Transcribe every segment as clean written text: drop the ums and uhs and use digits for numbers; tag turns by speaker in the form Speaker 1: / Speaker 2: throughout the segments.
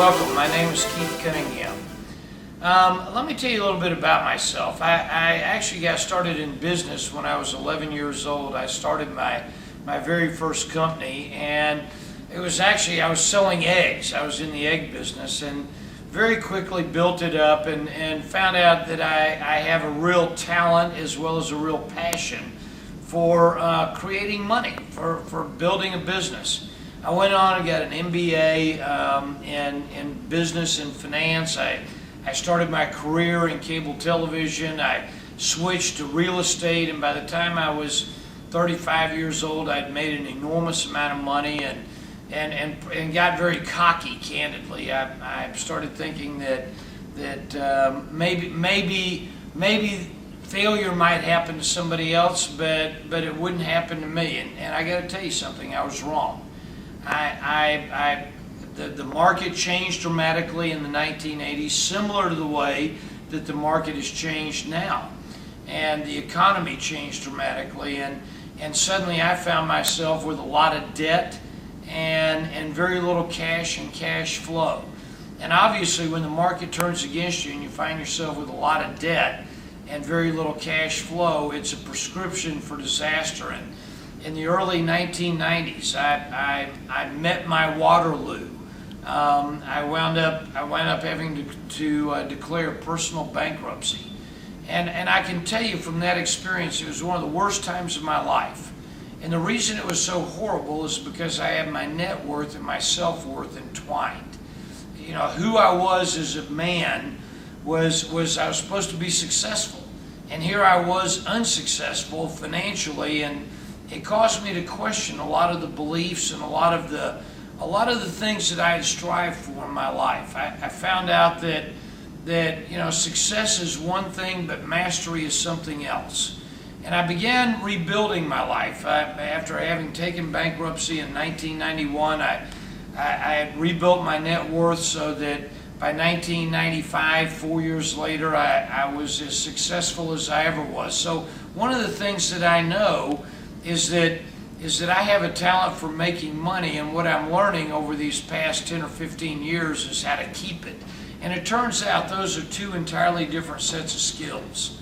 Speaker 1: Welcome. My name is Keith Cunningham. Let me tell you a little bit about myself. I actually got started in business when I was 11 years old. I started my very first company, and it was actually, I was selling eggs. I was in the egg business, and very quickly built it up and found out that I have a real talent as well as a real passion for creating money, for building a business. I went on and got an MBA in business and finance. I started my career in cable television. I switched to real estate, and by the time I was 35 years old, I'd made an enormous amount of money and got very cocky, candidly. I started thinking that maybe failure might happen to somebody else, but it wouldn't happen to me. And I got to tell you something, I was wrong. The market changed dramatically in the 1980s, similar to the way that the market has changed now. And the economy changed dramatically, and suddenly I found myself with a lot of debt and very little cash and cash flow. And obviously when the market turns against you and you find yourself with a lot of debt and very little cash flow, it's a prescription for disaster. And in the early 1990s, I met my Waterloo. I wound up having to declare personal bankruptcy, and I can tell you from that experience, it was one of the worst times of my life. And the reason it was so horrible is because I had my net worth and my self-worth entwined. You know, who I was as a man was I was supposed to be successful, and here I was unsuccessful financially, and it caused me to question a lot of the beliefs and a lot of the things that I had strived for in my life. I found out that you know, success is one thing, but mastery is something else. And I began rebuilding my life. After having taken bankruptcy in 1991, I had rebuilt my net worth so that by 1995, 4 years later, I was as successful as I ever was. So one of the things that I know is that I have a talent for making money, and what I'm learning over these past 10 or 15 years is how to keep it. And it turns out those are two entirely different sets of skills.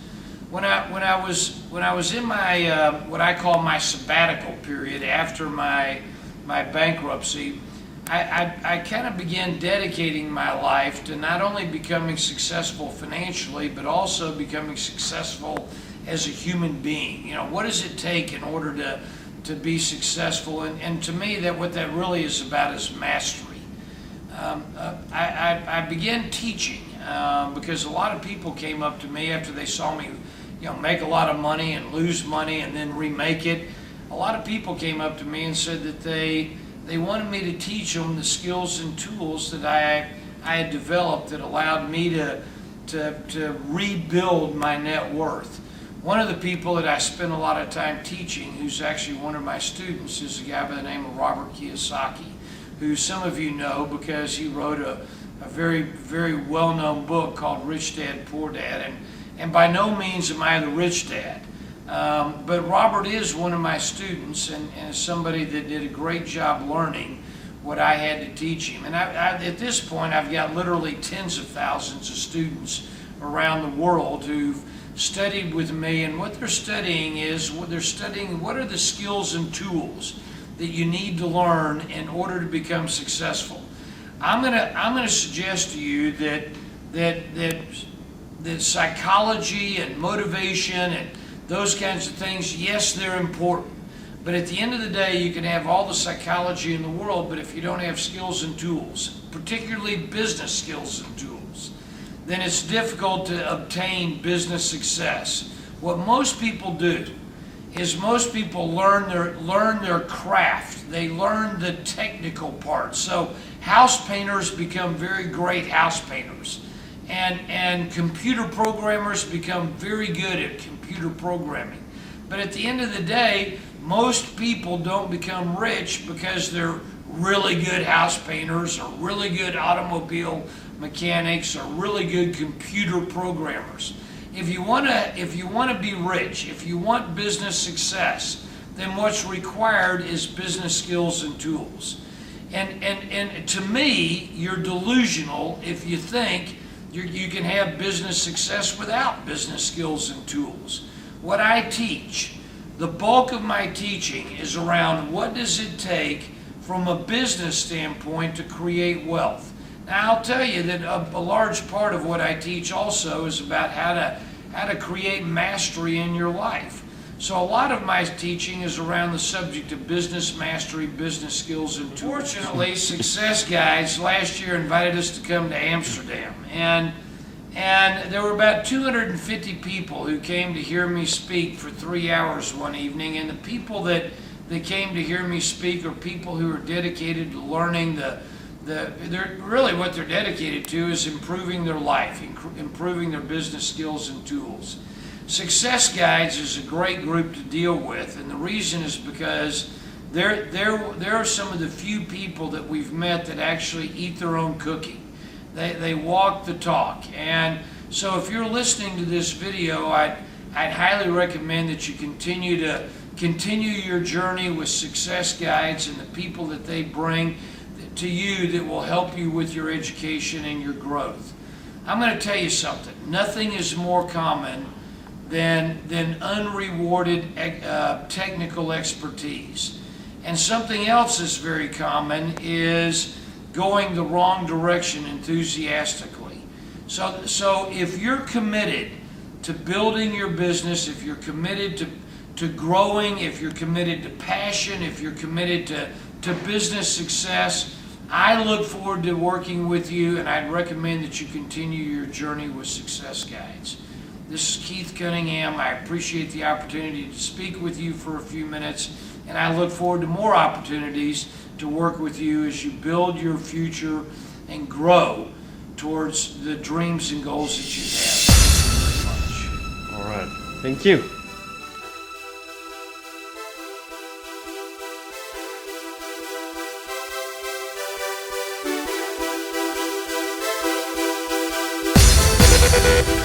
Speaker 1: When I was in my what I call my sabbatical period after my bankruptcy, I kind of began dedicating my life to not only becoming successful financially, but also becoming successful as a human being. You know, what does it take in order to be successful? And to me, what that really is about is mastery. I began teaching because a lot of people came up to me after they saw me, you know, make a lot of money and lose money and then remake it. A lot of people came up to me and said that they wanted me to teach them the skills and tools that I had developed that allowed me to rebuild my net worth. One of the people that I spend a lot of time teaching, who's actually one of my students, is a guy by the name of Robert Kiyosaki, who some of you know because he wrote a very, very well-known book called Rich Dad, Poor Dad. And by no means am I the rich dad. But Robert is one of my students and somebody that did a great job learning what I had to teach him. And at this point, I've got literally tens of thousands of students around the world who've studied with me, and what they're studying is what are the skills and tools that you need to learn in order to become successful. I'm gonna suggest to you that psychology and motivation and those kinds of things, yes, they're important. But at the end of the day, you can have all the psychology in the world, but if you don't have skills and tools, particularly business skills and tools, then it's difficult to obtain business success. What most people do is most people learn their craft. They learn the technical part. So house painters become very great house painters. And computer programmers become very good at computer programming. But at the end of the day, most people don't become rich because they're really good house painters or really good automobile mechanics or really good computer programmers. If you want to be rich, if you want business success, then what's required is business skills and tools. And to me, you're delusional if you think you can have business success without business skills and tools. What I teach, the bulk of my teaching is around what does it take from a business standpoint to create wealth. Now, I'll tell you that a large part of what I teach also is about how to create mastery in your life. So a lot of my teaching is around the subject of business mastery, business skills, and tools. Fortunately, SuccessGuides last year invited us to come to Amsterdam, and there were about 250 people who came to hear me speak for 3 hours one evening, and the people that came to hear me speak are people who are dedicated to learning really what they're dedicated to is improving their life, improving their business skills and tools. SuccessGuides is a great group to deal with, and the reason is because they're are some of the few people that we've met that actually eat their own cooking. They walk the talk. And so if you're listening to this video, I'd highly recommend that you continue your journey with SuccessGuides and the people that they bring to you that will help you with your education and your growth. I'm going to tell you something. Nothing is more common than unrewarded technical expertise. And something else that's very common is going the wrong direction enthusiastically. So if you're committed to building your business, if you're committed to growing, if you're committed to passion, if you're committed to business success, I look forward to working with you, and I'd recommend that you continue your journey with SuccessGuides. This is Keith Cunningham. I appreciate the opportunity to speak with you for a few minutes, and I look forward to more opportunities to work with you as you build your future and grow towards the dreams and goals that you have. Thank you very much.
Speaker 2: All right. Thank you.
Speaker 3: Thank you.